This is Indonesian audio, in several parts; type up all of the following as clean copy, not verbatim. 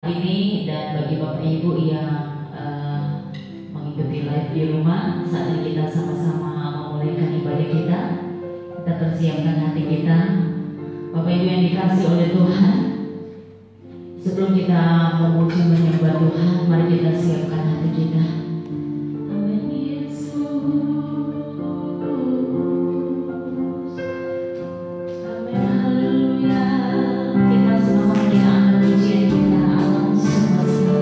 ini, dan bagi Bapak Ibu yang mengikuti live di rumah, saat ini kita sama-sama memulaikan ibadah kita. Kita persiapkan hati kita, Bapak Ibu yang dikasih oleh Tuhan. Sebelum kita memuji menyembah Tuhan, mari kita siapkan hati kita. Amin Yesus. Amin haleluya. Kita semua menyanyikan pujian kita alam semesta.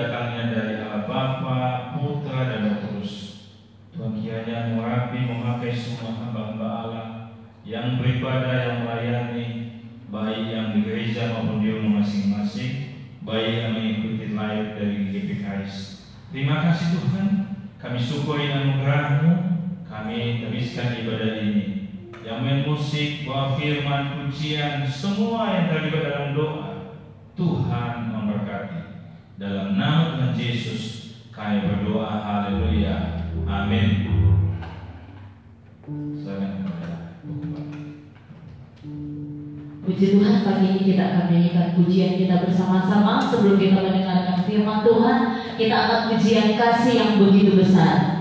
datangnya dari Allah Bapa, Putra, dan Roh Kudus. Tuhan kiranya mengurapi memakai semua hamba-hamba Allah yang beribadah, yang melayani, baik yang di gereja maupun di rumah masing-masing, baik yang mengikuti live dari GPKS. Terima kasih Tuhan, kami syukuri anugerah-Mu. Kami teruskan ibadah ini. Yang main musik, bawa firman, pujian, semua yang terlibat dalam doa, Tuhan memberkati. Dalam nama Tuhan Yesus kami berdoa, haleluya, amin. Puji Tuhan, pagi ini kita akan menyanyikan pujian kita bersama-sama. Sebelum kita mendengarkan firman Tuhan, kita akan pujian kasih yang begitu besar.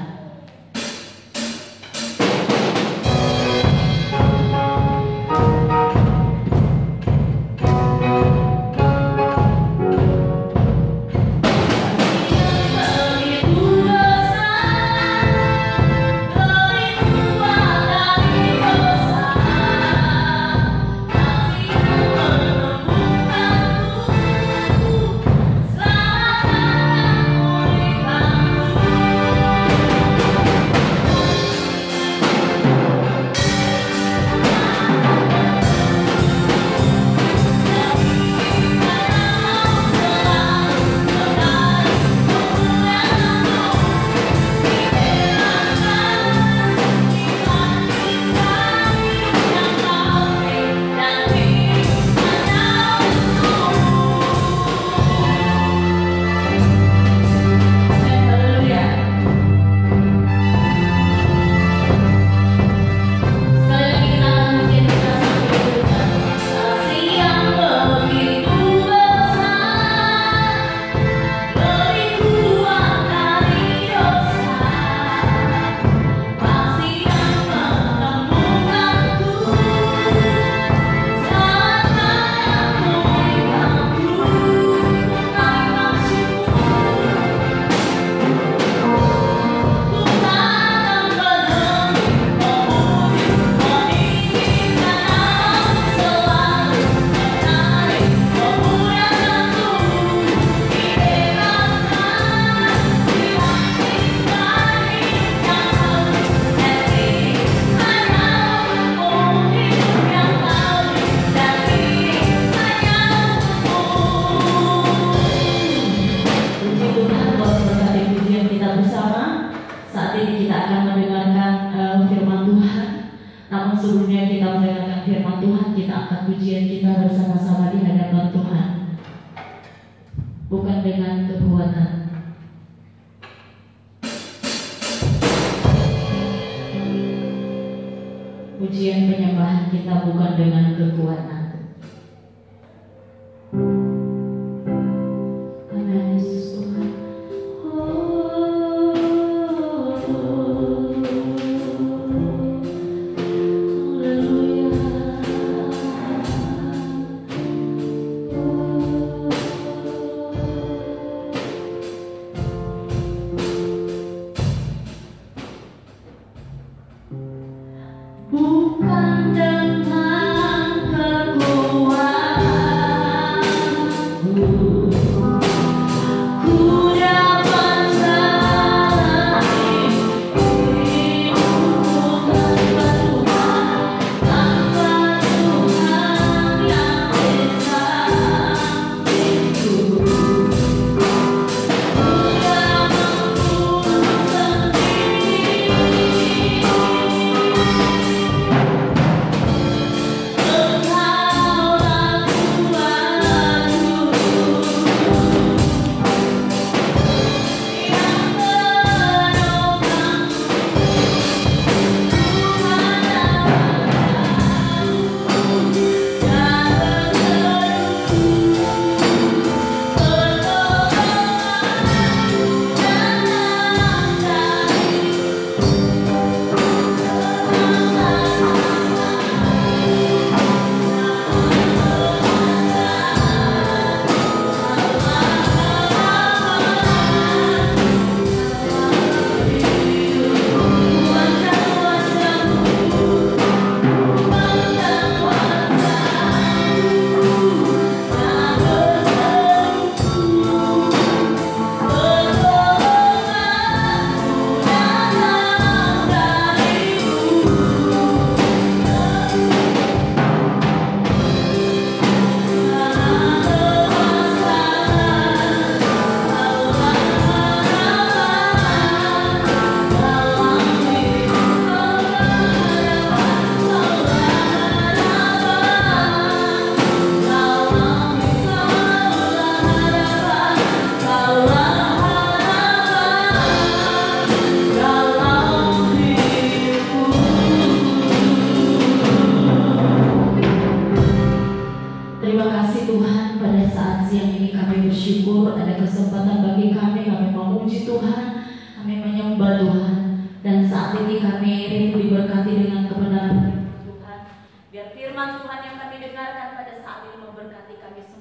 Pujian penyembahan kita bukan dengan kekuatan. Amin, Yesus Tuhan. Bukan dengan kekuatan.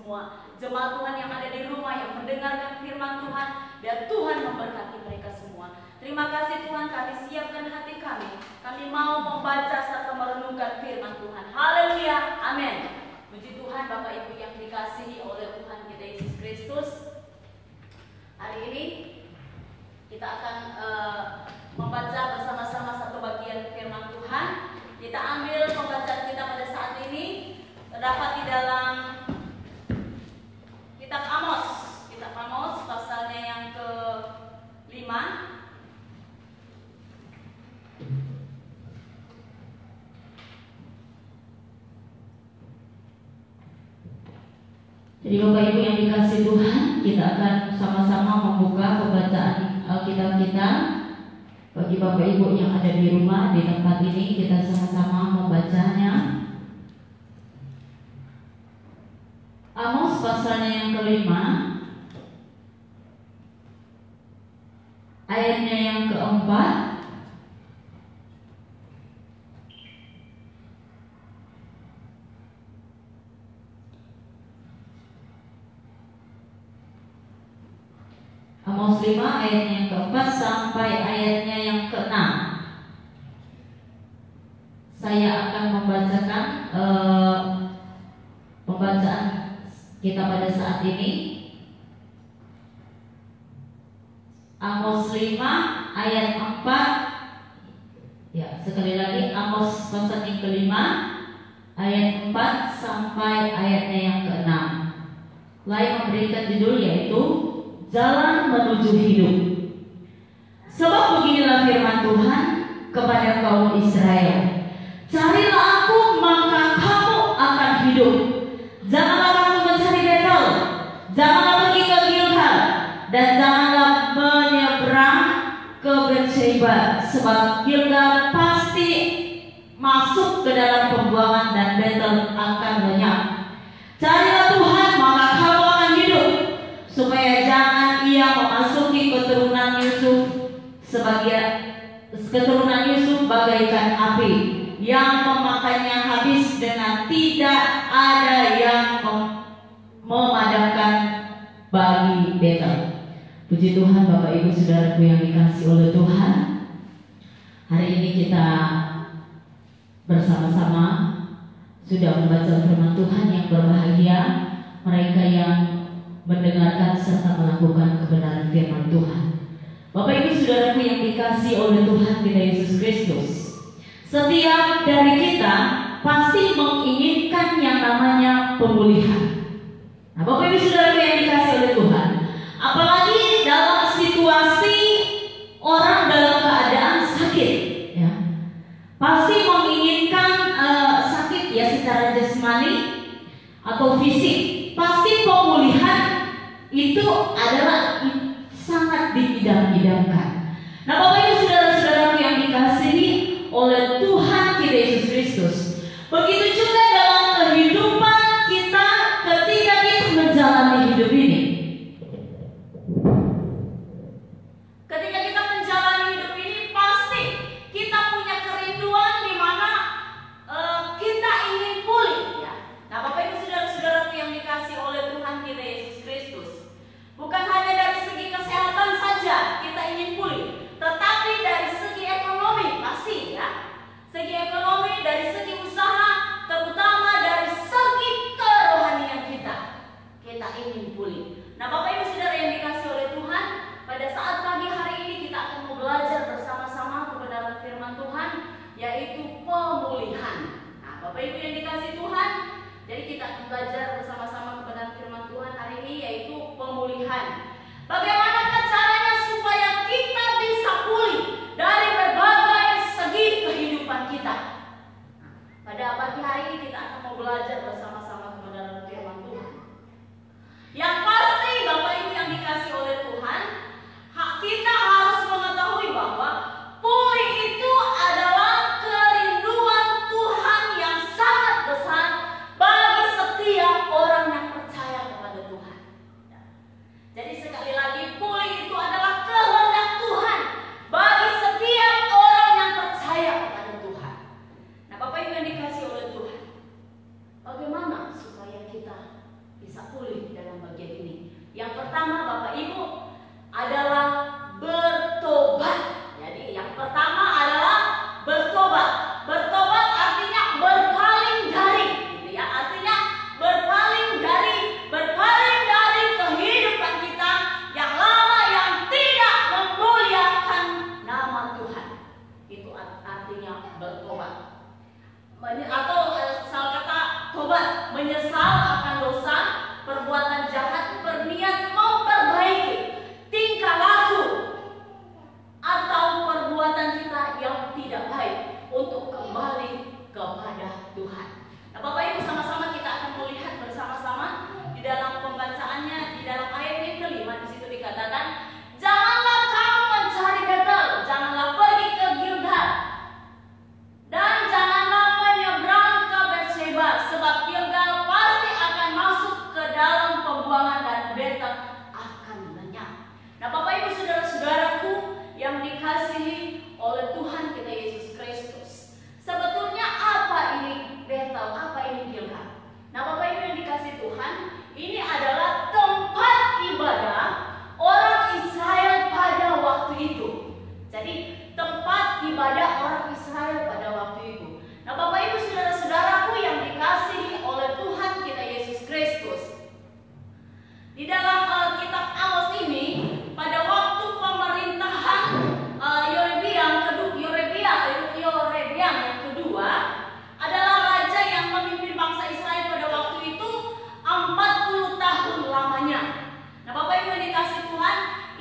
semua jemaat Tuhan yang ada di rumah yang mendengarkan firman Tuhan. Biar Tuhan memberkati mereka semua. Terima kasih Tuhan, kami siapkan hati kami. Kami mau membaca serta merenungkan firman Tuhan. Haleluya, amin. Puji Tuhan Bapak Ibu yang dikasihi oleh Tuhan kita Yesus Kristus. Hari ini kita akan membaca bersama-sama satu bagian firman Tuhan. Kita ambil pembacaan kita pada saat ini terdapat di dalam kitab Amos. Kitab Amos pasalnya yang ke-5. Jadi Bapak Ibu yang dikasihi Tuhan, kita akan sama-sama membuka pembacaan Alkitab kita. Bagi Bapak Ibu yang ada di rumah, di tempat ini, kita sama-sama membacanya. Amos pasalnya yang ke-5, ayatnya yang ke-4. Amos 5 ayatnya yang ke-4 sampai ayatnya yang ke-6. Saya akan membacakan pembacaan kita pada saat ini. Amos 5 ayat 4. Ya, sekali lagi Amos pasal yang ke-5 ayat 4 sampai ayatnya yang ke-6. Lain memberikan judul yaitu Jalan Menuju Hidup. Sebab beginilah firman Tuhan kepada kaum Israel, carilah aku maka kamu akan hidup. Janganlah kamu mencari Betel, janganlah pergi ke Gilgal, dan janganlah menyeberang ke Beersheba, sebab Gilgal pasti masuk ke dalam pembuangan dan Betel akan lenyap. Carilah Tuhan maka kamu akan hidup, supaya jangan ia memasuki keturunan Yusuf keturunan Yusuf bagaikan api yang memakannya habis dengan tidak ada yang memadamkan bagi Betel. Puji Tuhan Bapak Ibu Saudaraku yang dikasihi oleh Tuhan. Hari ini kita bersama-sama sudah membaca firman Tuhan yang berbahagia mereka yang mendengarkan serta melakukan kebenaran firman Tuhan. Bapak Ibu Saudaraku yang dikasihi oleh Tuhan kita Yesus Kristus, setiap dari kita pasti menginginkan yang namanya pemulihan. Nah, Bapak Ibu Saudaraku yang dikasihi oleh Tuhan, apalagi dalam situasi orang dalam keadaan sakit, ya, pasti menginginkan sakit ya secara jasmani atau fisik. Pasti pemulihan itu adalah sangat diidam-idamkan. Nah, Bapak Ibu saudara-saudaraku yang dikasihi oleh Tuhan kita Yesus Kristus, begitu juga dalam kehidupan kita ketika kita menjalani hidup ini. Ketika kita menjalani hidup ini, pasti kita punya kerinduan di mana kita ingin pulih, ya. Nah, Bapak Ibu saudara-saudaraku yang dikasihi oleh Tuhan kita Yesus Kristus, bukan hanya dari segi kesehatan saja kita ingin pulih, tetapi dari segi ekonomi pasti, ya.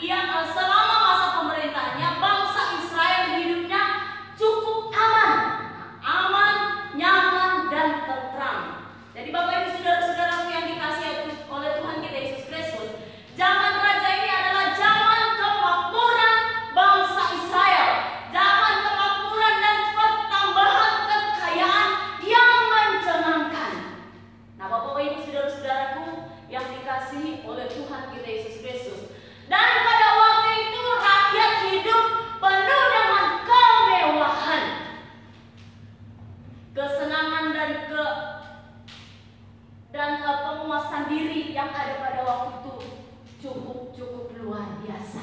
yang selama masa pemerintahnya bangsa Israel hidupnya cukup aman, nyaman dan tentram. Jadi Bapak Ibu saudara-saudara yang dikasihi oleh Tuhan kita Yesus Kristus, zaman raja ini adalah zaman kemakmuran bangsa Israel, zaman kemakmuran dan pertambahan kekayaan yang menyenangkan. Nah, Bapak Ibu saudara-saudaraku yang dikasihi oleh Tuhan kita Yesus Kristus, dan pada waktu itu rakyat hidup penuh dengan kemewahan, kesenangan dan penguasaan diri yang ada pada waktu itu cukup luar biasa.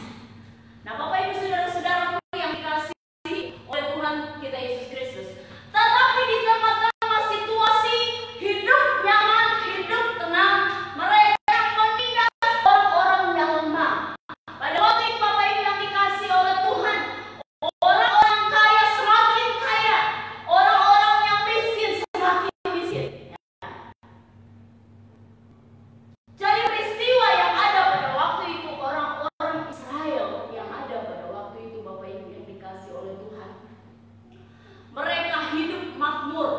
Nah, Bapak Ibu saudara-saudara yang dikasihi oleh Tuhan kita Yesus Kristus, tetapi di tengah-tengah situasi hidup nyaman, hidup tenang, mereka menindas orang-orang yang lemah. Pada waktu itu Bapak Ibu yang dikasihi oleh Tuhan, orang-orang kaya semakin kaya, orang-orang yang miskin semakin miskin. Jadi peristiwa yang ada pada waktu itu, orang-orang Israel yang ada pada waktu itu Bapak Ibu yang dikasihi oleh Tuhan, mereka hidup makmur,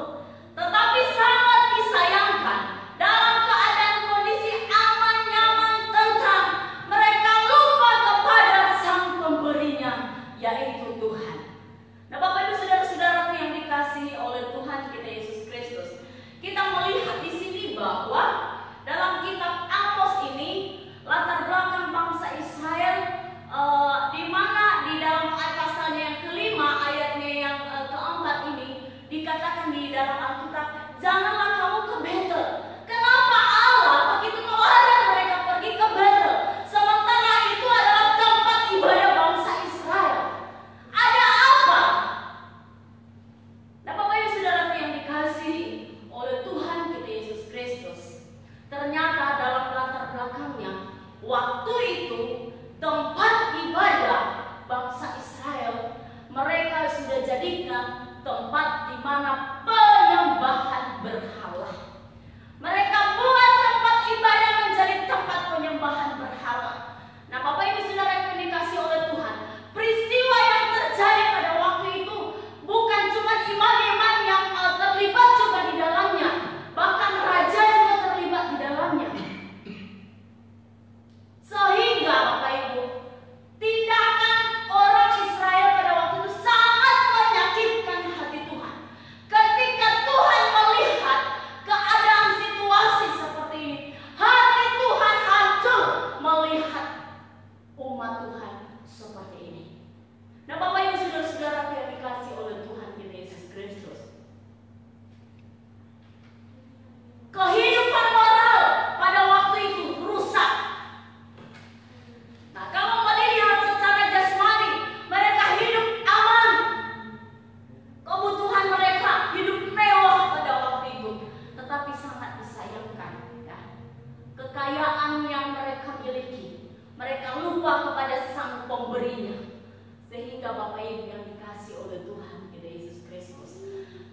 tetapi sangat disayangkan dalam keadaan kondisi aman, nyaman, tentram, mereka lupa kepada Sang Pemberinya, yaitu Tuhan. Nah, Bapak Ibu saudara-saudaraku yang dikasihi oleh Tuhan kita Yesus Kristus, kita melihat di sini bahwa dalam kitab Amos ini latar belakang bangsa Israel, di mana di dalam pasalnya yang kelima ayatnya yang keempat ini dikatakan di dalam Alkitab, janganlah kamu ke Betel. Kenapa Allah begitu melarang mereka pergi ke Betel, sementara itu adalah tempat ibadah bangsa Israel? Ada apa? Nah, Bapak Ibu saudaraku yang dikasihi oleh Tuhan kita Yesus Kristus, ternyata dalam latar belakangnya waktu itu tempat ibadah bangsa Israel mereka sudah jadikan tempat di mana penyembahan berhala. Mereka buat tempat ibadah menjadi tempat penyembahan berhala. Nah, Bapak Ibu saudara yang dikasihi oleh Tuhan, peristiwa yang terjadi pada waktu itu bukan cuma imam-imam yang terlibat juga di dalamnya, bahkan raja juga terlibat di dalamnya. Sehingga Bapak Ibu, tindakan orang Israel pada waktu itu sangat menyakitkan hati Tuhan. Ketika Tuhan melihat keadaan situasi seperti ini, hati Tuhan hancur melihat umat Tuhan seperti ini. Nah, Bapak Ibu saudara-saudara yang dikasihi oleh Tuhan kita Yesus Kristus, kehidupan moral pada waktu itu rusak. Nah, kalau melihat secara jasmani, mereka hidup aman, kebutuhan mereka hidup mewah pada waktu itu, tetapi sangat disayangkan, ya, kekayaan yang mereka miliki, mereka lupa kepada Sang Pemberinya. Sehingga Bapak Ibu yang dikasihi oleh Tuhan kita Yesus Kristus,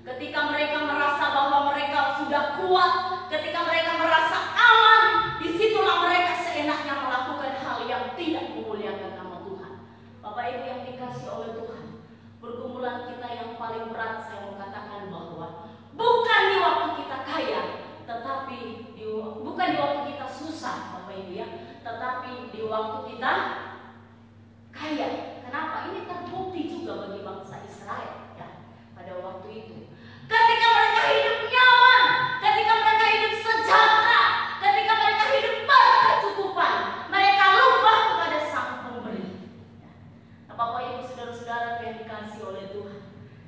ketika mereka merasa bahwa mereka sudah kuat, ketika mereka merasa aman, disitulah mereka seenaknya melakukan hal yang tidak memuliakan nama Tuhan. Bapak Ibu yang dikasihi oleh Tuhan, pergumulan kita yang paling berat, saya mau katakan bahwa bukan di waktu kita kaya, tetapi bukan di waktu kita susah, Bapak Ibu ya, tetapi di waktu kita kaya. Kenapa? Ini terbukti juga bagi bangsa Israel, ya, pada waktu itu. Ketika mereka hidup nyaman, ketika mereka hidup sejahtera, ketika mereka hidup berkecukupan, mereka lupa kepada Sang Pemberi. Nah, Bapak Ibu saudara-saudara yang dikasihi oleh Tuhan,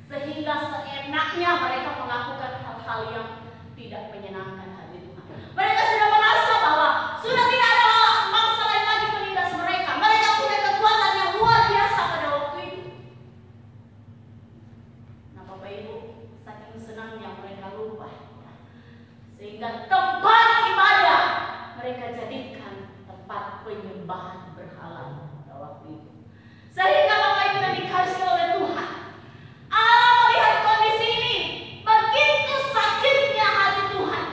sehingga seenaknya mereka melakukan hal-hal yang tidak menyenangkan hati Tuhan. Mereka sudah merasa bahwa sudah tidak ada bangsa lain lagi menindas mereka. Mereka punya kekuatan yang luar biasa pada waktu itu. Nah, Bapak Ibu, saking senangnya mereka lupa, ya, sehingga tempat ibadah mereka jadikan tempat penyembahan berhala pada waktu itu. Sehingga Bapak Ibu yang dikasihi oleh Tuhan, Allah melihat kondisi ini, begitu sakitnya hati Tuhan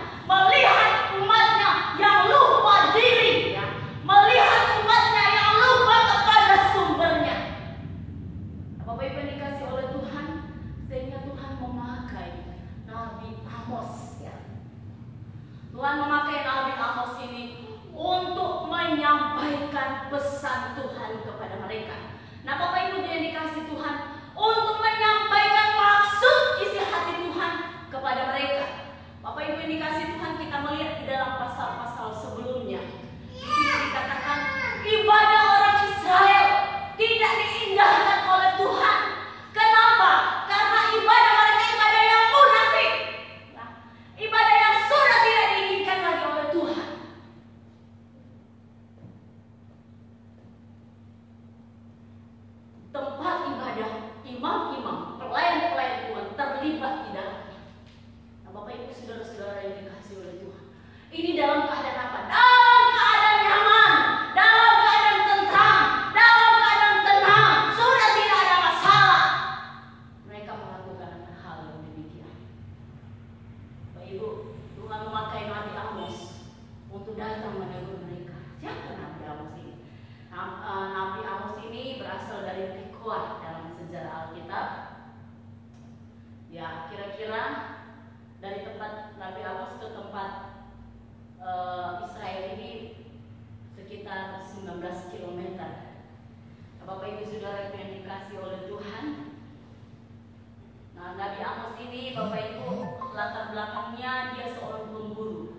Bapak Ibu, latar belakangnya dia seorang pemburu.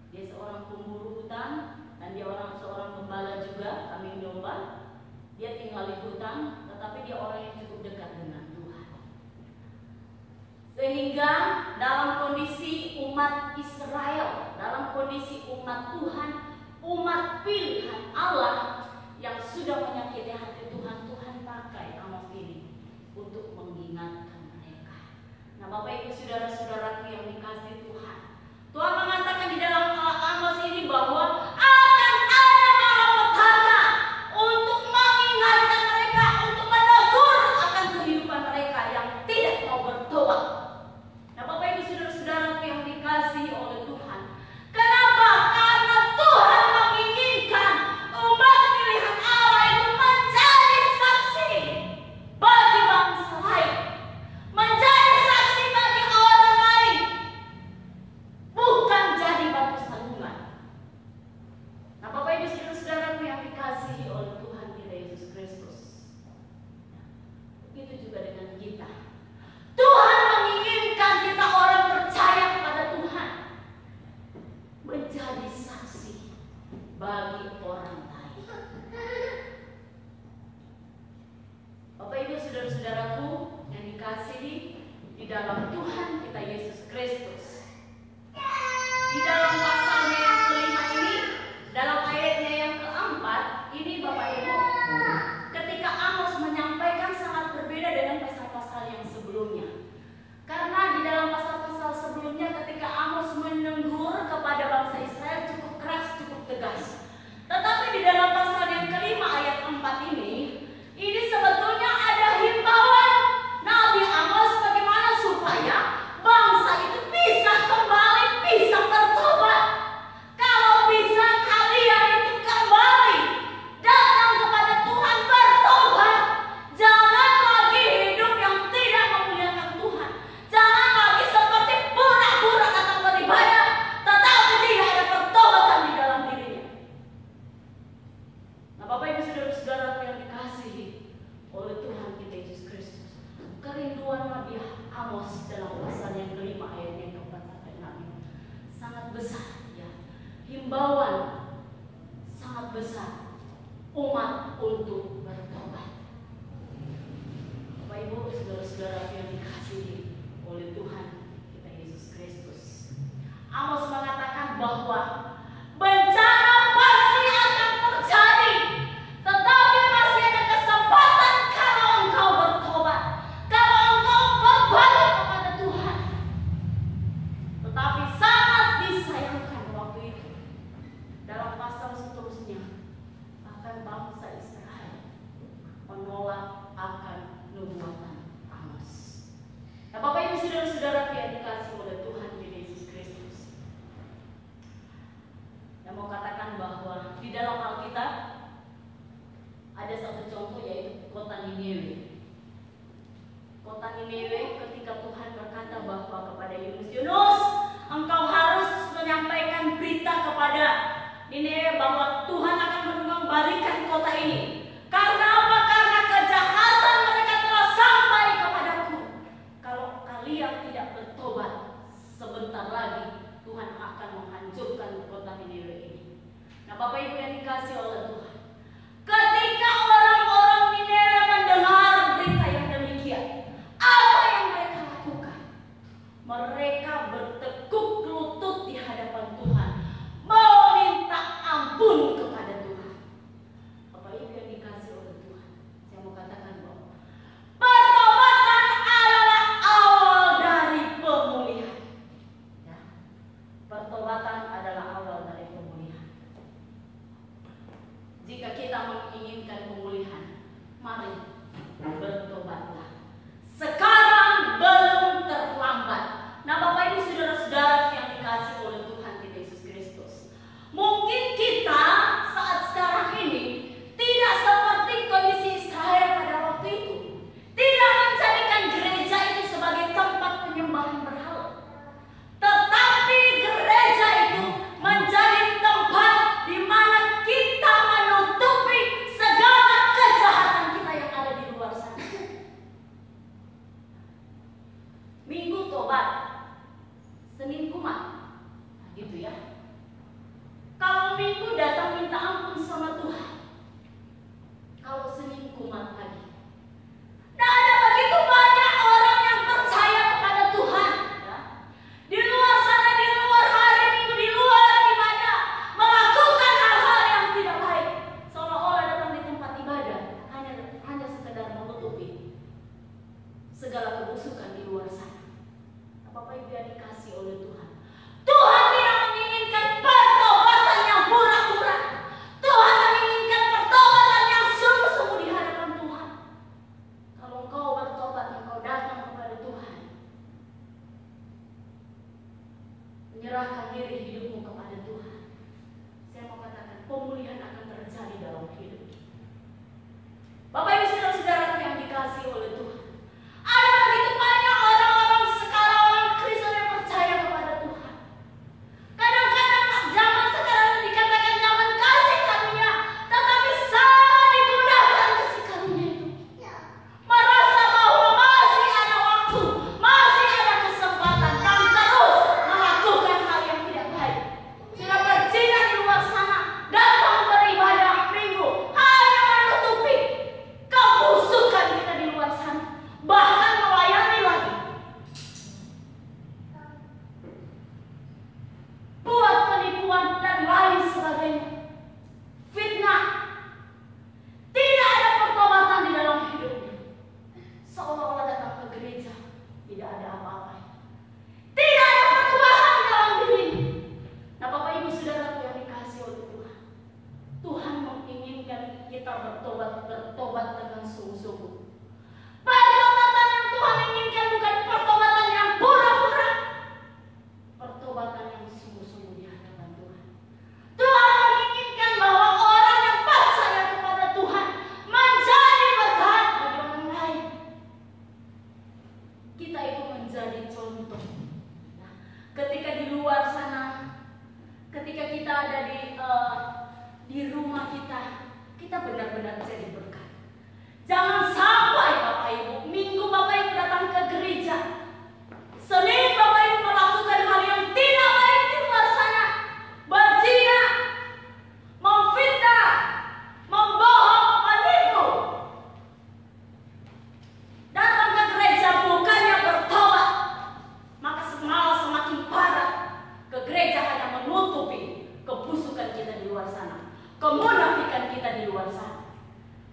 Dia seorang pemburu hutan dan dia seorang gembala juga, kambing domba. Dia tinggal di hutan, tetapi dia orang yang cukup dekat dengan Tuhan. Sehingga dalam kondisi umat Israel, dalam kondisi umat Tuhan, umat pilihan Allah yang sudah menyakiti hati Tuhan, Tuhan pakai Amos ini untuk mengingatkan mereka. Nah, Bapak Ibu saudara-saudaraku yang dikasihi Tuhan, Tuhan mengatakan di dalam Amos ini bahwa akan ada malapetaka untuk mengingatkan mereka, untuk menegur akan kehidupan mereka yang tidak mau bertobat. Nah, Bapak Ibu saudara-saudaraku yang dikasihi oleh Tuhan, kenapa? Karena Tuhan menginginkan umat pilihan Allah itu menjadi saksi bagi bangsa lain, menjadi saksi bagi orang lain, bukan jadi batu sandungan. Nah, Bapak Ibu saudara-saudaraku yang dikasihi oleh Tuhan kita Yesus Kristus, begitu juga dengan kita. Tuhan menginginkan kita orang percaya kepada Tuhan menjadi saksi bagi orang lain. Bapak Ibu saudara-saudaraku yang dikasihi di dalam Tuhan kita Yesus Kristus, di dalam pasalnya yang kelima ini, dalam ayatnya yang keempat ini, Bapak Ibu, ketika Amos menyampaikan sangat berbeda dengan pasal-pasal yang sebelumnya. Karena di dalam pasal-pasal sebelumnya ketika Amos menegur kepada bangsa Israel cukup keras, cukup tegas. Tetapi di dalam pasal yang kelima ayat 4 ini sebetulnya ada himbauan Nabi Amos bagaimana supaya bangsa itu bisa kembali, bisa bertobat. Kalau bisa kalian itu kembali datang kepada Tuhan, bertobat. Jangan lagi hidup yang tidak memuliakan Tuhan. Jangan lagi seperti pura-pura datang beribadah, tetapi tidak ada pertobatan di dalam dirinya. Nah, Bapak Ibu saudara-saudara yang dikasihi oleh Tuhan kita Yesus Kristus, kerinduan Nabi Amos dalam pasal yang kelima ayat yang keempat sampai 6 sangat besar, ya. Himbauan sangat besar umat untuk bertobat. Bapak Ibu saudara-saudara yang dikasihi oleh Tuhan kita Yesus Kristus, Amos mengatakan bahwa bencana pasti akan terjadi, tetapi masih ada kesempatan kalau engkau bertobat, kalau engkau berbalik kepada Tuhan. Tetapi sangat disayangkan waktu itu, dalam pasal seterusnya, bahkan bangsa Israel menolak akan nubuatan Amos. Nah, Bapak Ibu saudara-saudara yang dikasihi oleh Tuhan Yesus Kristus, yang mau katakan bahwa di dalam Alkitab ada satu contoh, yaitu kota Niniwe. Kota Niniwe ketika Tuhan berkata bahwa kepada Yunus, Yunus, engkau harus menyampaikan berita kepada Niniwe bahwa Tuhan akan mengembalikan kota ini. Karena apa? Karena kejahatan mereka telah sampai kepadaku. Kalau kalian tidak bertobat, sebentar lagi Tuhan akan menghancurkan kota Niniwe ini. Nah, Bapak Ibu yang dikasihi oleh Tuhan, ketika orang-orang Niniwe mendengar berita yang demikian, apa yang mereka lakukan? Mereka bertekuk lutut di hadapan Tuhan, meminta ampun kepada Tuhan. Bapak Ibu yang Bapak Ibu saudara-saudara yang dikasihi oleh Tuhan, ada begitu banyak orang-orang sekarang, orang Kristen yang percaya kepada Tuhan. Kadang-kadang zaman sekarang dikatakan zaman kasih karunia, tetapi sangat digunakan kasih karunia itu. Merasa bahwa masih ada waktu, masih ada kesempatan, dan terus melakukan hal yang tidak baik. Sudah berjinak di luar sana, datang beribadah minggu, hanya menutupi kebusukan kita di luar sana, bahkan melayani lagi, buat penipuan dan lain sebagainya, fitnah. Tidak ada pertobatan di dalam hidupnya, seolah-olah datang ke gereja tidak ada apa-apa, tidak ada perubahan dalam dirinya. Nah, Bapak Ibu saudara yang dikasihi oleh Tuhan, Tuhan menginginkan kita bertobat dengan sungguh-sungguh. Pertobatan yang Tuhan inginkan bukan pertobatan yang pura-pura, pertobatan yang sungguh-sungguh di hadapan Tuhan. Tuhan menginginkan bahwa orang yang percaya kepada Tuhan menjadi berkat bagi orang lain. Kita itu menjadi contoh. Nah, ketika di luar sana, ketika kita ada di rumah kita benar-benar jadi berkat. Jangan sampai Bapak Ibu, Minggu Bapak Ibu datang ke gereja, Senin Bapak Ibu melakukan hal yang tidak baik di luar sana, berzina, memfitnah, membohong, menipu. Datang ke gereja bukannya bertobat, maka malah semakin parah. Ke gereja hanya menutupi kebusukan kita di luar sana, kemunafikan kita di luar sana.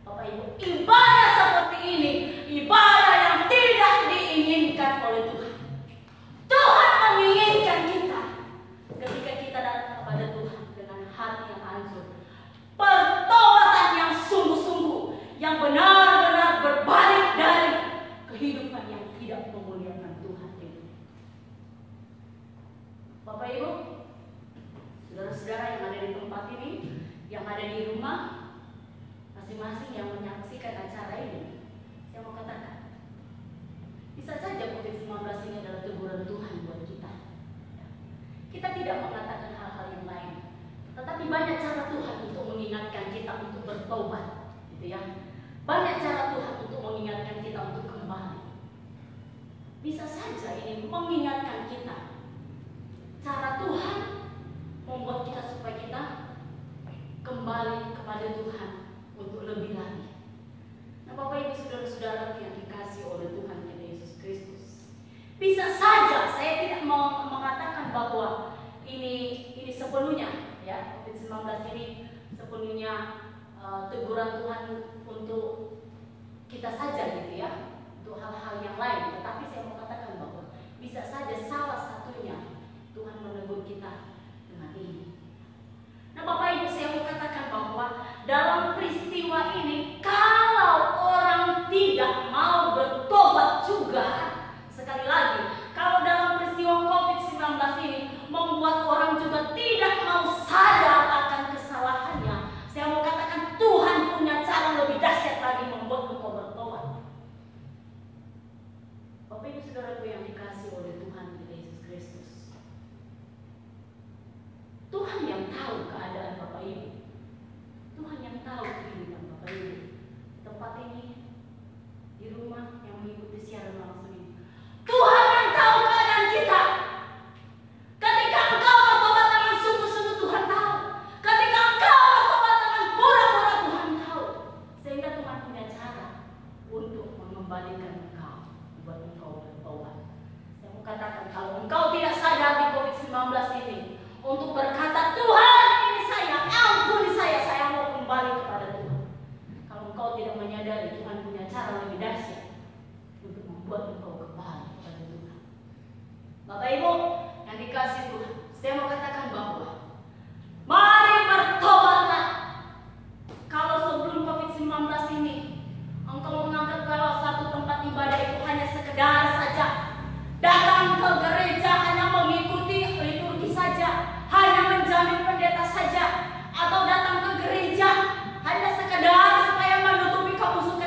Bapak Ibu, ibadah seperti ini, ibadah yang tidak diinginkan oleh Tuhan. Tuhan menginginkan kita ketika kita datang kepada Tuhan dengan hati yang hancur, pertobatan yang sungguh-sungguh, yang benar-benar berbalik dari kehidupan yang tidak memuliakan Tuhan itu. Bapak Ibu, saudara-saudara yang ada di tempat ini, yang ada di rumah, masing-masing yang menyaksikan acara ini, saya mau katakan, bisa saja COVID-19 ini adalah teguran Tuhan buat kita. Kita tidak mengatakan hal-hal yang lain, tetapi banyak cara Tuhan untuk mengingatkan kita untuk bertobat, gitu ya. Banyak cara Tuhan untuk mengingatkan kita untuk kembali. Bisa saja ini mengingatkan kita. Cara Tuhan membuat kita supaya kita kembali kepada Tuhan untuk lebih lagi. Nah, Bapak Ibu saudara-saudara yang dikasihi oleh Tuhan kita Yesus Kristus, bisa saja saya tidak mau mengatakan bahwa ini sepenuhnya ya, COVID-19 ini sepenuhnya teguran Tuhan untuk kita saja gitu ya, untuk hal-hal yang lain. Tetapi saya mau katakan bahwa bisa saja salah satunya Tuhan menegur kita dengan ini. Nah, Bapak Ibu, saya mau katakan bahwa dalam peristiwa ini, kalau orang tidak mau bertobat juga, sekali lagi, kalau dalam peristiwa COVID-19 ini membuat orang juga tidak mau sadar akan kesalahannya, saya mau katakan Tuhan punya cara lebih dahsyat lagi membuat engkau bertobat. Bapak Ibu saudaraku yang dikasihi oleh Tuhan kita Yesus Kristus, Tuhan yang tahu keadaan Bapak Ibu, Tuhan yang tahu kehidupan Bapak Ibu tempat ini, di rumah yang mengikuti siaran langsung ini. Tuhan yang tahu keadaan kita. Ketika engkau bertobat dengan sungguh-sungguh, Tuhan tahu. Ketika engkau bertobat dengan pura-pura, Tuhan tahu. Sehingga Tuhan punya cara untuk mengembalikan engkau, buat engkau bertobat. Saya mau katakan, kalau engkau tidak sadar di COVID-19 ini, untuk berkata, Tuhan ini saya, ampuni saya mau kembali kepada Tuhan. Kalau engkau tidak menyadari, Tuhan punya cara lebih dahsyat untuk membuat engkau kembali kepada Tuhan. Bapak Ibu yang dikasihi Tuhan, saya mau katakan bahwa mari bertobatlah. Kalau sebelum COVID-19 ini engkau menganggap kalau satu tempat ibadah itu hanya sekedar saja datang ke gereja, hanya mengikuti liturgi saja, hanya menjamin pendeta saja, atau datang ke gereja hanya sekedar supaya menutupi kebusukan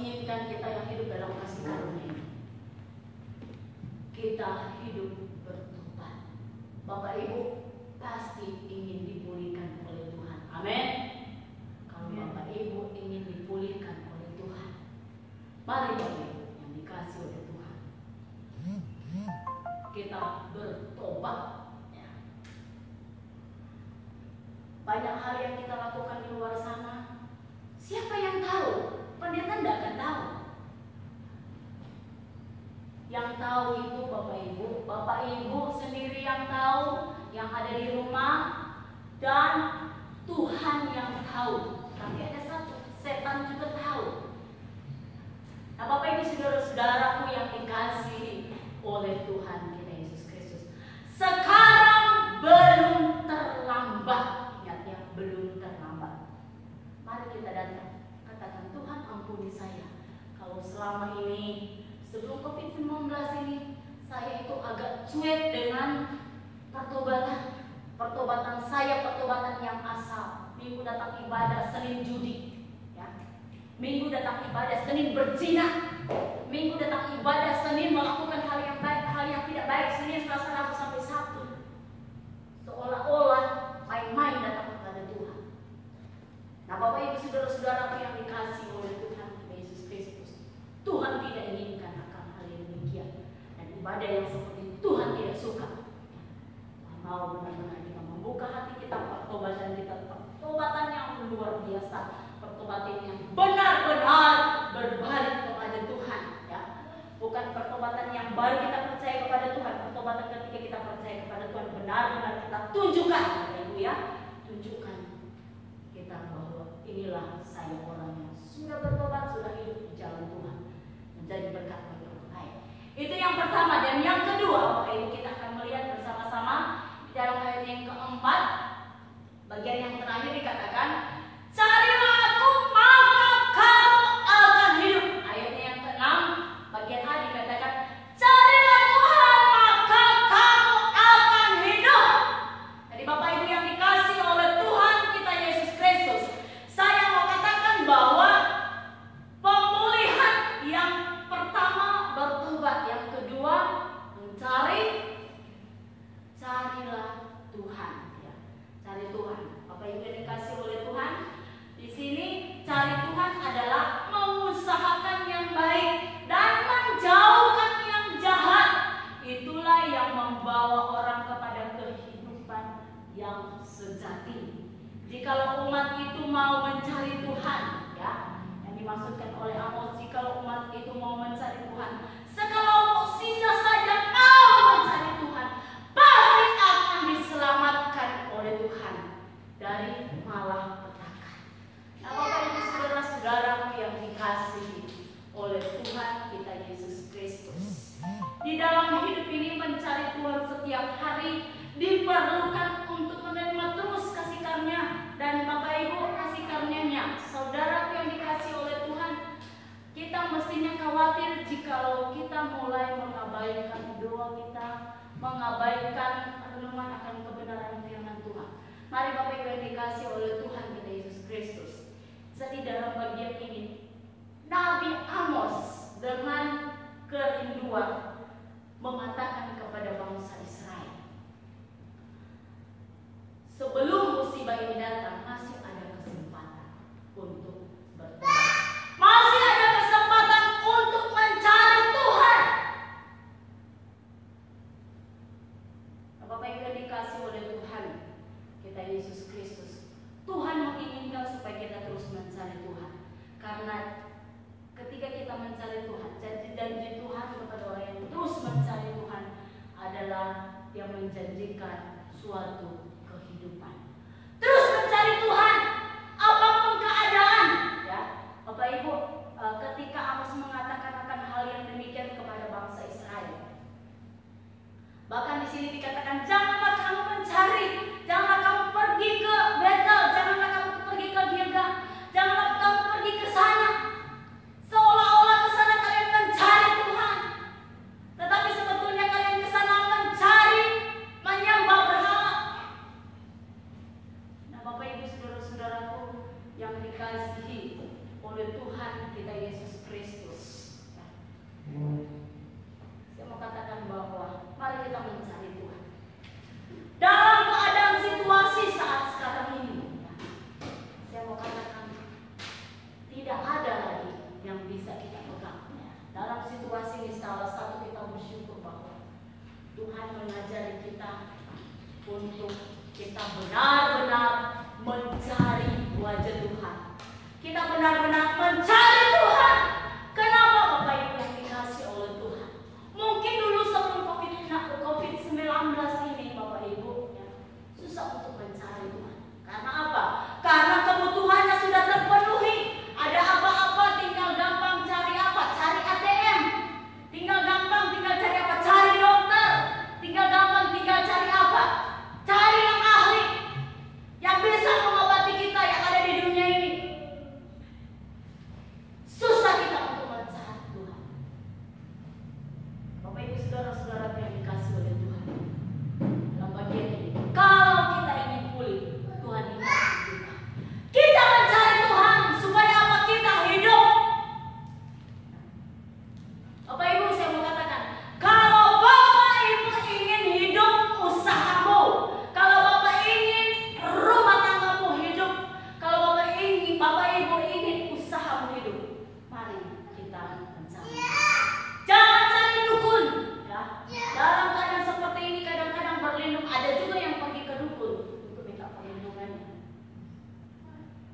menginginkan kita yang hidup dalam kasih karunia. Kita hidup bertobat. Bapak Ibu pasti ingin dipulihkan oleh Tuhan. Amin. Kalau Bapak Ibu ingin dipulihkan oleh Tuhan, mari Bapak Ibu yang dikasih oleh Tuhan, kita bertobat. Ya. Banyak hal yang kita lakukan di luar sana, siapa yang tahu? Pendeta tidak akan tahu. Yang tahu itu Bapak Ibu sendiri yang tahu, yang ada di rumah, dan Tuhan yang tahu. Tapi ada satu, setan juga tahu. Nah, Bapak Ibu saudara-saudaraku yang dikasihi oleh Tuhan kita Yesus Kristus, sekarang belum terlambat. Ingat ya, belum terlambat. Mari kita datang, katakan, Tuhan ampuni saya. Kalau selama ini sebelum COVID-19 ini saya itu agak cuek dengan pertobatan saya, pertobatan yang asal. Minggu datang ibadah, Senin judi, ya. Minggu datang ibadah, Senin berzina. Minggu datang ibadah, Senin melakukan hal yang baik, hal yang tidak baik. Senin, Selasa, Rabu sampai Sabtu. Seolah-olah main-main datang kepada Tuhan. Nah, Bapak Ibu saudara-saudaraku yang dikasihi oleh Tuhan Yesus Kristus, Tuhan tidak inginkan akan hal yang demikian. Dan ibadah yang seperti itu Tuhan tidak suka. Tuhan mau benar-benar kita membuka hati kita, pertobatan yang luar biasa, pertobatan yang benar-benar berbalik kepada Tuhan, ya. Bukan pertobatan yang baru kita percaya kepada Tuhan, pertobatan ketika kita percaya kepada Tuhan benar-benar kita tunjukkan, Bapak Ibu ya, tunjukkan kita bahwa inilah saya orang yang sudah bertobat, sudah hidup di jalan Tuhan, menjadi berkat bagi orang lain. Itu yang pertama. Dan yang kedua, Bapak Ibu, kita akan melihat bersama-sama di dalam ayat yang keempat, bagian yang terakhir dikatakan, carilah aku maka kamu akan hidup. Ayatnya yang keenam, bagian A dikatakan, carilah Tuhan maka kamu akan hidup. Jadi Bapak Ibu yang dikasihi oleh Tuhan kita Yesus Kristus, saya mau katakan bahwa pemulihan yang pertama bertobat, yang kedua carilah Tuhan, ya. Cari Tuhan. Bapak Ibu yang dikasihi oleh Tuhan, di sini cari Tuhan adalah mengusahakan yang baik dan menjauhkan yang jahat. Itulah yang membawa orang kepada kehidupan yang sejati. Jikalau umat itu mau mencari Tuhan, ya, yang dimaksudkan oleh Amos, jikalau umat itu mau mencari Tuhan, sekelompok sisa saja mau mencari Tuhan, pasti akan diselamatkan oleh Tuhan dari malapetaka. Nah, Bapak Ibu saudara-saudaraku yang dikasihi oleh Tuhan kita Yesus Kristus, di dalam hidup ini mencari Tuhan setiap hari diperlukan untuk menerima terus kasih karunia. Dan Bapak Ibu, kasih karunia-Nya, saudaraku yang dikasihi oleh Tuhan, kita mestinya khawatir jikalau kita mulai mengabaikan doa kita, mengabaikan renungan akan kebenaran firman Tuhan. Mari Bapak Ibu yang dikasihi oleh Tuhan kita Yesus Kristus, jadi dalam bagian ini Nabi Amos dengan kerinduan mengatakan kepada bangsa Israel, sebelum musibah ini datang, masih ada kesempatan untuk bertobat. Masih ada kesempatan untuk mencari Tuhan. Bapak Ibu yang dikasihi oleh Tuhan kita Yesus Kristus, Tuhan menginginkan supaya kita terus mencari Tuhan. Karena ketika kita mencari Tuhan, janji-janji Tuhan kepada orang yang terus mencari Tuhan adalah yang menjanjikan suatu kehidupan. Terus mencari Tuhan, apapun keadaan, ya. Bapak Ibu, ketika Amos mengatakan akan hal yang demikian kepada bangsa Israel, bahkan di sini dikatakan, janganlah kamu mencari, janganlah kamu pergi ke Betel, janganlah kamu pergi ke Gilgal, janganlah kamu pergi ke sana. Seolah-olah ke sana kalian mencari Tuhan, tetapi sebetulnya kalian ke sana mencari, menyembah berhala. Nah, Bapak Ibu saudara-saudaraku yang dikasihi oleh Tuhan kita Yesus Kristus, mengajari kita untuk kita benar-benar mencari wajah Tuhan. Kita benar-benar mencari Tuhan. Kenapa Bapak Ibu yang dikasih oleh Tuhan? Mungkin dulu sebelum COVID-19 ini Bapak Ibu ya, susah untuk mencari Tuhan. Karena apa? Karena kebutuhannya sudah terpenuhi. Ada apa-apa tinggal gampang cari apa? Cari ATM. Tinggal gampang cari apa? Cari dokter. Tinggal gampang cari apa? Cari yang ahli yang bisa mengobati kita yang ada di dunia ini. Susah kita untuk mencari Tuhan. Bapak Ibu saudara-saudara yang dikasih oleh Tuhan, dalam bagian ini, kalau kita ingin pulih, Tuhan ingatkan kita. Kita mencari Tuhan supaya apa? Kita hidup. Bapak Ibu saya mau katakan, kalau Bapak Ibu ingin hidup usahamu, kalau Bapak ingin rumah tanggamu hidup, kalau Bapak Ibu ingin usahamu hidup, mari kita mencari. Jangan cari dukun ya. Dalam keadaan seperti ini kadang-kadang berlindung, ada juga yang pergi ke dukun untuk minta perlindungannya.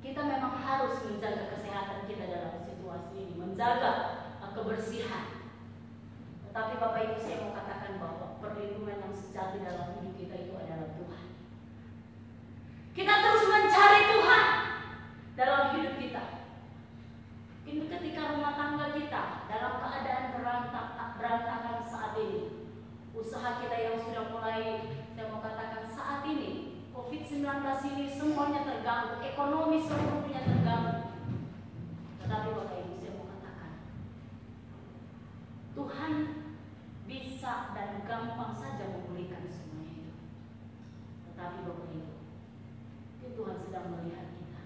Kita memang harus menjaga kesehatan kita dalam situasi ini, menjaga kebersihan. Tetapi Bapak Ibu saya mau katakan bahwa perlindungan yang sejati dalam hidup kita itu adalah Tuhan. Kita terus mencari Tuhan dalam hidup kita. Mungkin ketika rumah tangga kita dalam keadaan berantakan saat ini, usaha kita yang sudah mulai, saya mau katakan saat ini, COVID-19 ini semuanya terganggu, ekonomi seluruhnya terganggu. Tetapi Bapak Ibu saya mau katakan, Tuhan bisa dan gampang saja memulihkan semuanya itu. Tetapi Bapak Ibu, Tuhan sedang melihat kita.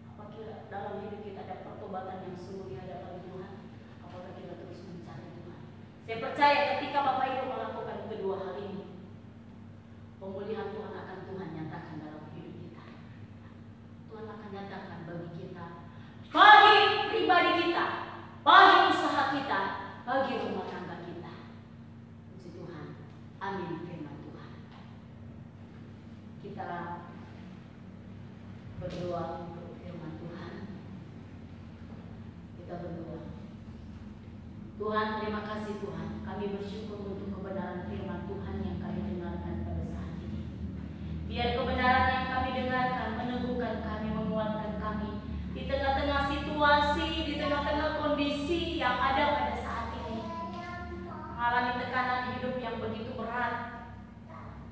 Apakah dalam hidup kita ada pertobatan yang sungguh di hadapan Tuhan? Apakah kita terus mencari Tuhan? Saya percaya ketika Bapak Ibu melakukan kedua hal ini, pemulihan Tuhan akan Tuhan nyatakan dalam hidup kita. Tuhan akan nyatakan bagi kita, bagi pribadi kita, bagi usaha kita, bagi rumah tangga kita. Puji Tuhan. Amin firman Tuhan. Kita berdoa untuk firman Tuhan. Kita berdoa. Tuhan, terima kasih Tuhan. Kami bersyukur untuk kebenaran firman Tuhan yang kami dengarkan pada saat ini. Biar kebenaran yang kami dengarkan meneguhkan kami, menguatkan kami di tengah-tengah situasi, di tengah-tengah kondisi yang ada pada saat ini. Mengalami tekanan hidup yang begitu berat.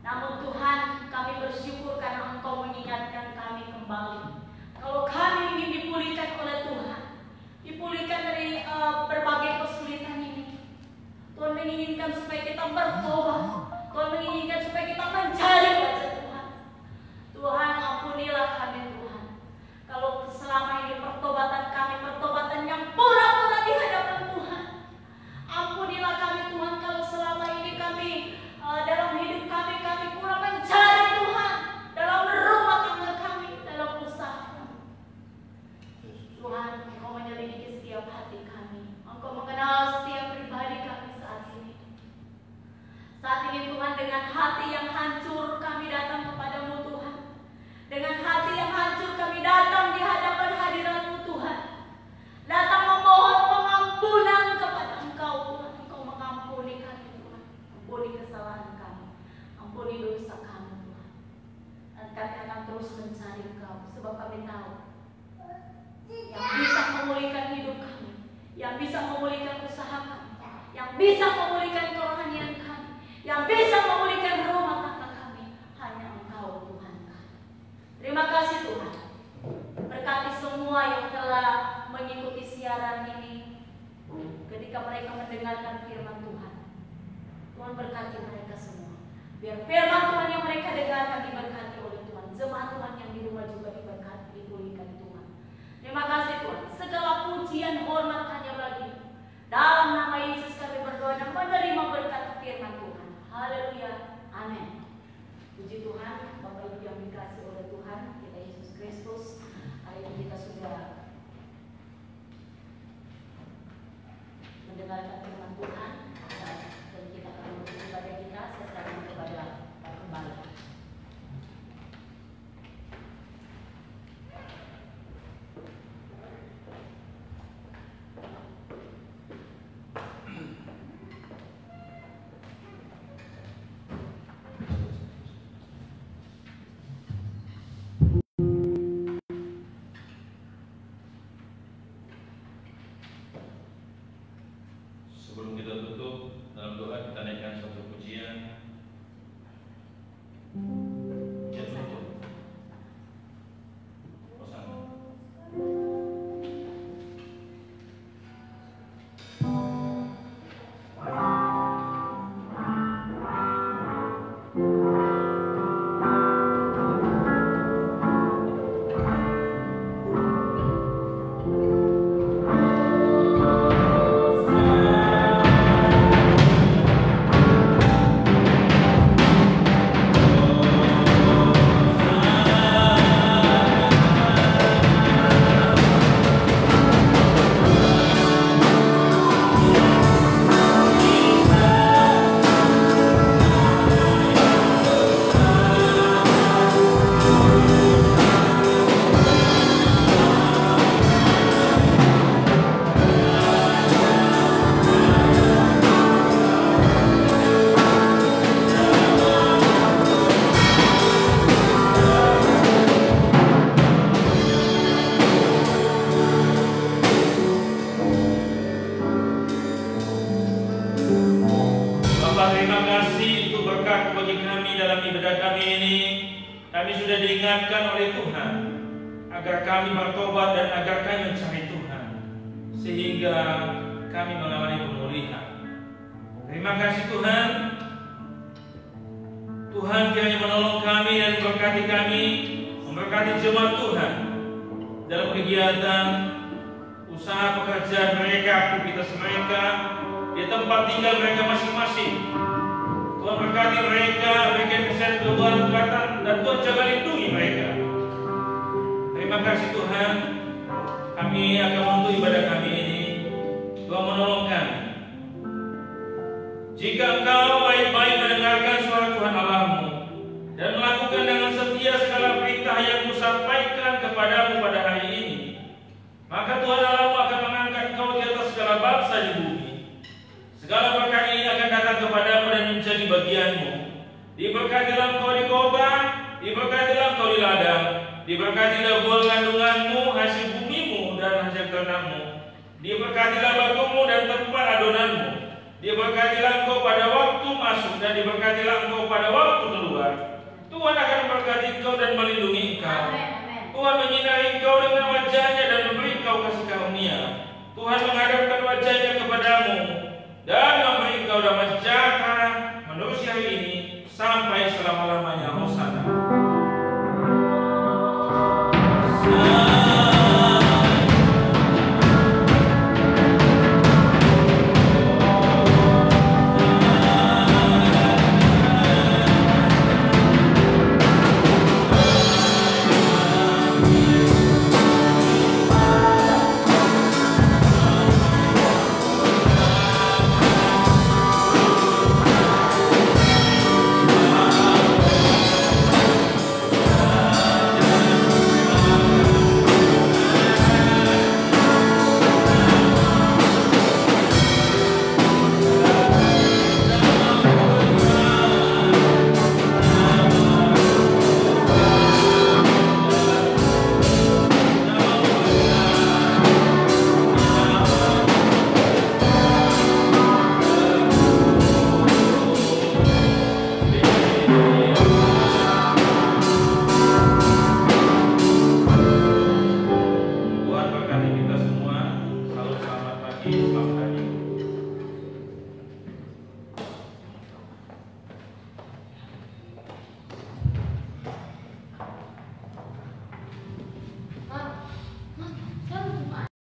Namun Tuhan, kami bersyukur karena Engkau mengingatkan kami kembali. Kalau kami ingin dipulihkan oleh Tuhan, dipulihkan dari berbagai kesulitan ini, Tuhan menginginkan supaya kita bertobat. Tuhan menginginkan supaya kita mencari wajah Tuhan. Tuhan, ampunilah kami Tuhan. Kalau selama ini pertobatan kami, pertobatan yang pura-pura di hadapan Tuhan. Ampunilah kami Tuhan kalau selama ini kami dalam hidup kami kurang mencari Tuhan dalam rumah tangga kami, dalam usaha kami. Tuhan, Engkau menyelidiki setiap hati kami. Engkau mengenal setiap pribadi kami saat ini. Saat ini Tuhan, dengan hati yang hancur kami datang kepadamu Tuhan. Dengan hati yang hancur kami datang di hadapan hadirat-Mu Tuhan. Datang memohon pengampunan kepada Engkau Tuhan. Engkau mengampuni kami Tuhan. Ampuni kesalahan kami. Ampuni dosa kami Tuhan. Dan kami akan terus mencari Engkau. Sebab kami tahu yang bisa memulihkan hidup kami, yang bisa memulihkan usaha kami, yang bisa memulihkan kerohanian kami, yang bisa memulihkan rumah tangga kami, hanya Engkau Tuhan kami. Terima kasih Tuhan. Berkati semua yang telah mengikuti siaran ini. Ketika mereka mendengarkan firman Tuhan, Tuhan berkati mereka semua. Biar firman Tuhan yang mereka dengarkan diberkati oleh Tuhan. Jemaat Tuhan yang di rumah juga diberkati, dipulihkan Tuhan. Terima kasih Tuhan. Segala pujian hormat hanya bagi. Dalam nama Yesus kami berdoa dan menerima berkat firman Tuhan. Haleluya. Amin. Puji Tuhan, Bapak Ibu yang dikasih oleh Tuhan, kita Yesus Kristus. Hari ini kita sudah mendengarkan firman Tuhan dan kita akan menuju kepada kita. Saya serahkan kepada kasih untuk berkat bagi kami dalam ibadah kami ini. Kami sudah diingatkan oleh Tuhan agar kami bertobat dan agar kami mencari Tuhan, sehingga kami mengalami pemulihan. Terima kasih Tuhan. Tuhan kiranya menolong kami dan memberkati kami, memberkati jemaat Tuhan dalam kegiatan, usaha pekerjaan mereka, aktivitas mereka, di tempat tinggal mereka masing-masing. Tuhan berkati mereka, berikan kesehatan, keberkatan, dan Tuhan jaga lindungi mereka. Terima kasih Tuhan. Kami akan menutup ibadah kami ini. Tuhan menolong kami. Jika engkau baik-baik mendengarkan suara Tuhan Allahmu dan melakukan dengan setia segala perintah yang kusampaikan kepadamu pada hari ini, maka Tuhan Allahmu akan mengangkat engkau di atas segala bangsa di bumi. Segala berkat ini akan datang kepadamu dan menjadi bagianmu. Diberkatilah engkau di kota, diberkatilah engkau di ladang, diberkatilah buah kandunganmu, hasil bumimu dan hasil ternakmu. Diberkatilah batumu dan tempat adonanmu. Diberkatilah engkau pada waktu masuk dan diberkatilah engkau pada waktu keluar. Tuhan akan memberkati engkau dan melindungi engkau. Tuhan menyinari engkau dengan wajahnya dan memberi engkau kasih karunia. Tuhan menghadapkan wajahnya kepadamu dan memberi engkau damai sejahtera